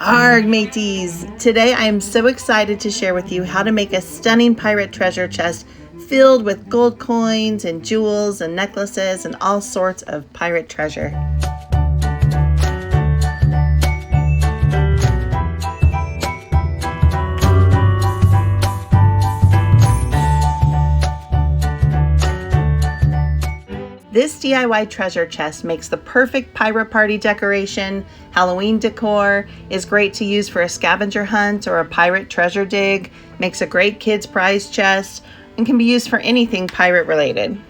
Arg, mateys! Today I am so excited to share with you how to make a stunning pirate treasure chest filled with gold coins and jewels and necklaces and all sorts of pirate treasure. This DIY treasure chest makes the perfect pirate party decoration, Halloween decor, is great to use for a scavenger hunt or a pirate treasure dig, makes a great kids prize chest, and can be used for anything pirate related.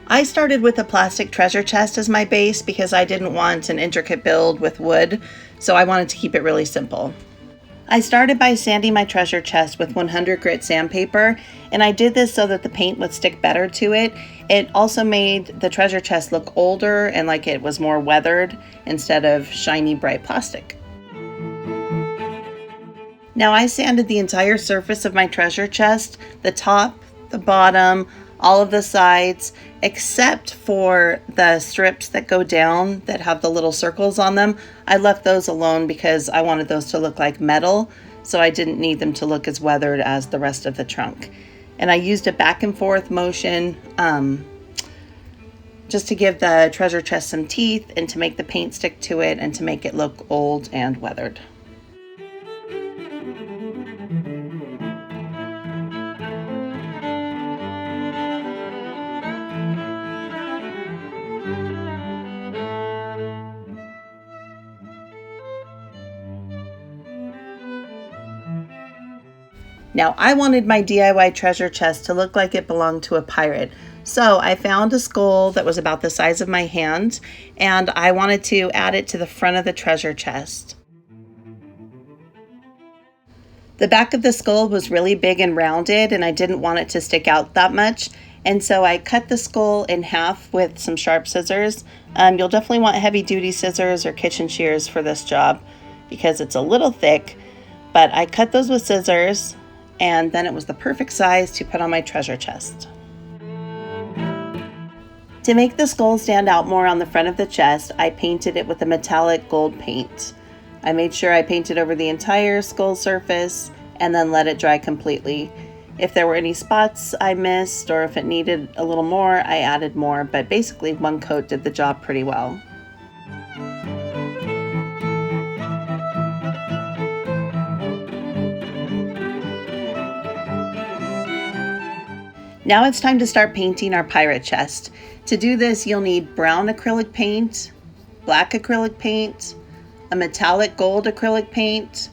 I started with a plastic treasure chest as my base because I didn't want an intricate build with wood, so I wanted to keep it really simple. I started by sanding my treasure chest with 100 grit sandpaper, and I did this so that the paint would stick better to it. It also made the treasure chest look older and like it was more weathered instead of shiny bright plastic. Now I sanded the entire surface of my treasure chest, the top, the bottom, all of the sides, except for the strips that go down that have the little circles on them. I left those alone because I wanted those to look like metal, so I didn't need them to look as weathered as the rest of the trunk. And I used a back and forth motion just to give the treasure chest some teeth and to make the paint stick to it and to make it look old and weathered. Now, I wanted my DIY treasure chest to look like it belonged to a pirate. So I found a skull that was about the size of my hand, and I wanted to add it to the front of the treasure chest. The back of the skull was really big and rounded, and I didn't want it to stick out that much. And so I cut the skull in half with some sharp scissors. You'll definitely want heavy duty scissors or kitchen shears for this job because it's a little thick, but I cut those with scissors, and then it was the perfect size to put on my treasure chest. To make the skull stand out more on the front of the chest, I painted it with a metallic gold paint. I made sure I painted over the entire skull surface and then let it dry completely. If there were any spots I missed or if it needed a little more, I added more, but basically one coat did the job pretty well. Now it's time to start painting our pirate chest. To do this, you'll need brown acrylic paint, black acrylic paint, a metallic gold acrylic paint,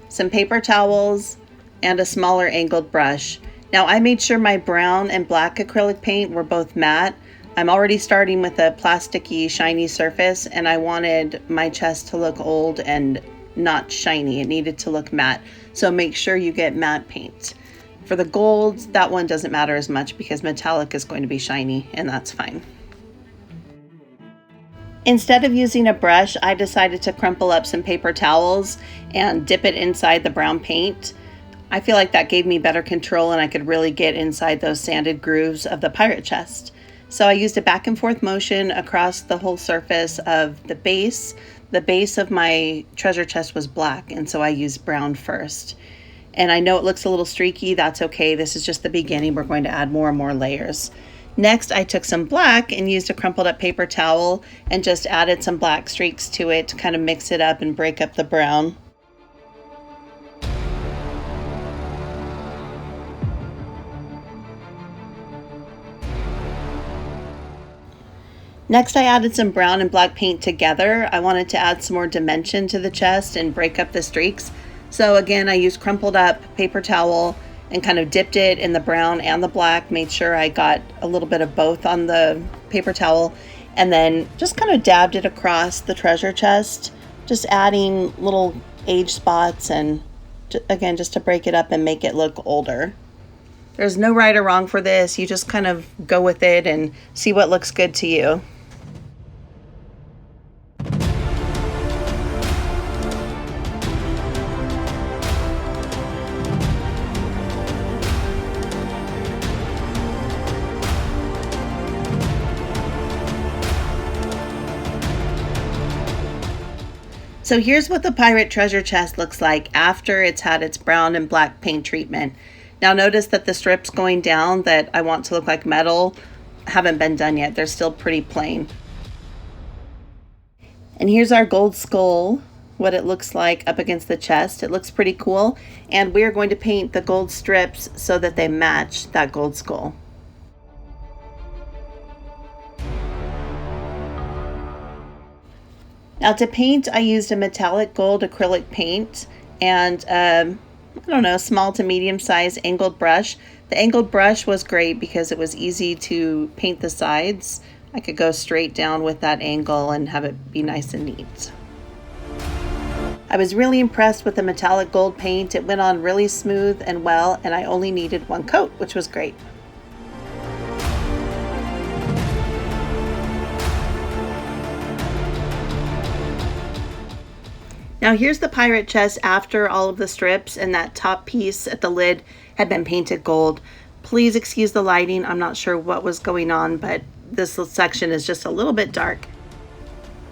some paper towels, and a smaller angled brush. Now I made sure my brown and black acrylic paint were both matte. I'm already starting with a plasticky, shiny surface, and I wanted my chest to look old and not shiny. It needed to look matte, so make sure you get matte paint. For the gold, that one doesn't matter as much because metallic is going to be shiny, and that's fine. Instead of using a brush, I decided to crumple up some paper towels and dip it inside the brown paint. I feel like that gave me better control and I could really get inside those sanded grooves of the pirate chest. So I used a back and forth motion across the whole surface of the base. The base of my treasure chest was black, and so I used brown first. And I know it looks a little streaky, that's okay. This is just the beginning. We're going to add more and more layers. Next, I took some black and used a crumpled up paper towel and just added some black streaks to it to kind of mix it up and break up the brown. Next, I added some brown and black paint together. I wanted to add some more dimension to the chest and break up the streaks. So again, I used crumpled up paper towel and kind of dipped it in the brown and the black, made sure I got a little bit of both on the paper towel, and then just kind of dabbed it across the treasure chest, just adding little age spots and again, just to break it up and make it look older. There's no right or wrong for this. You just kind of go with it and see what looks good to you. So here's what the pirate treasure chest looks like after it's had its brown and black paint treatment. Now notice that the strips going down that I want to look like metal haven't been done yet. They're still pretty plain. And here's our gold skull, what it looks like up against the chest. It looks pretty cool. And we're going to paint the gold strips so that they match that gold skull. Now to paint, I used a metallic gold acrylic paint and I don't know, small to medium size angled brush. The angled brush was great because it was easy to paint the sides. I could go straight down with that angle and have it be nice and neat. I was really impressed with the metallic gold paint. It went on really smooth and well, and I only needed one coat, which was great. Now here's the pirate chest after all of the strips and that top piece at the lid had been painted gold. Please excuse the lighting. I'm not sure what was going on, but this section is just a little bit dark.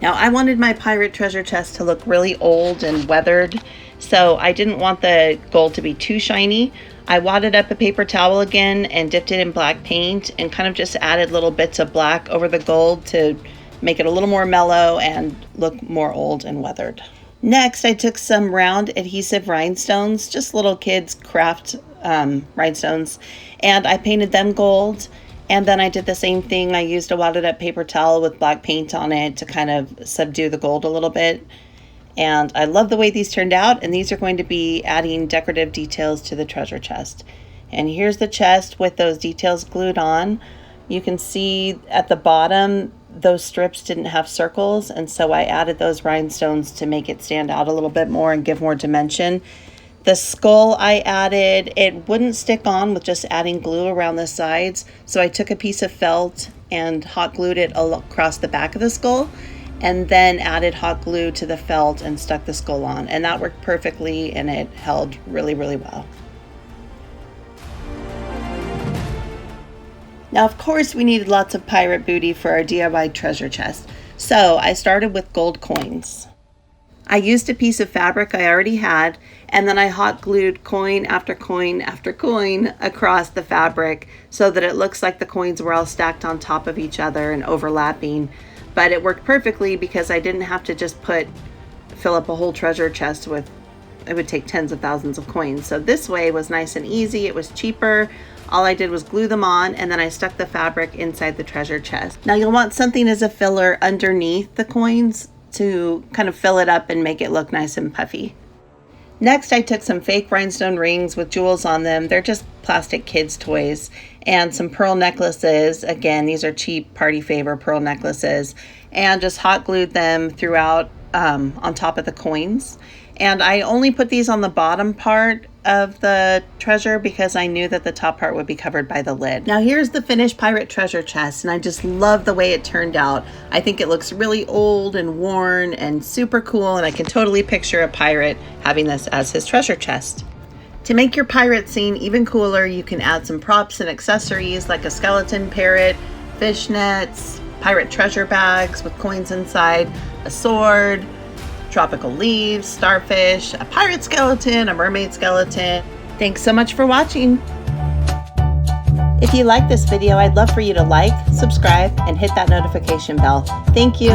Now I wanted my pirate treasure chest to look really old and weathered, so I didn't want the gold to be too shiny. I wadded up a paper towel again and dipped it in black paint and kind of just added little bits of black over the gold to make it a little more mellow and look more old and weathered. Next, I took some round adhesive rhinestones, just little kids' craft rhinestones, and I painted them gold. And then I did the same thing. I used a wadded up paper towel with black paint on it to kind of subdue the gold a little bit. And I love the way these turned out, and these are going to be adding decorative details to the treasure chest. And here's the chest with those details glued on. You can see at the bottom, those strips didn't have circles, and so I added those rhinestones to make it stand out a little bit more and give more dimension. The skull I added, it wouldn't stick on with just adding glue around the sides, so I took a piece of felt and hot glued it across the back of the skull, and then added hot glue to the felt and stuck the skull on, and that worked perfectly, and it held really, really well. Now, of course, we needed lots of pirate booty for our DIY treasure chest, so I started with gold coins. I used a piece of fabric I already had, and then I hot glued coin after coin after coin across the fabric so that it looks like the coins were all stacked on top of each other and overlapping. But it worked perfectly because I didn't have to just fill up a whole treasure chest with, it would take tens of thousands of coins. So this way was nice and easy. It was cheaper. All I did was glue them on, and then I stuck the fabric inside the treasure chest. Now you'll want something as a filler underneath the coins to kind of fill it up and make it look nice and puffy. Next, I took some fake rhinestone rings with jewels on them. They're just plastic kids' toys. And some pearl necklaces. Again, these are cheap party favor pearl necklaces. And just hot glued them throughout on top of the coins. And I only put these on the bottom part of the treasure because I knew that the top part would be covered by the lid. Now here's the finished pirate treasure chest, and I just love the way it turned out. I think it looks really old and worn and super cool, and I can totally picture a pirate having this as his treasure chest. To make your pirate scene even cooler, you can add some props and accessories like a skeleton parrot, fishnets, pirate treasure bags with coins inside, a sword, tropical leaves, starfish, a pirate skeleton, a mermaid skeleton. Thanks so much for watching. If you like this video, I'd love for you to like, subscribe, and hit that notification bell. Thank you.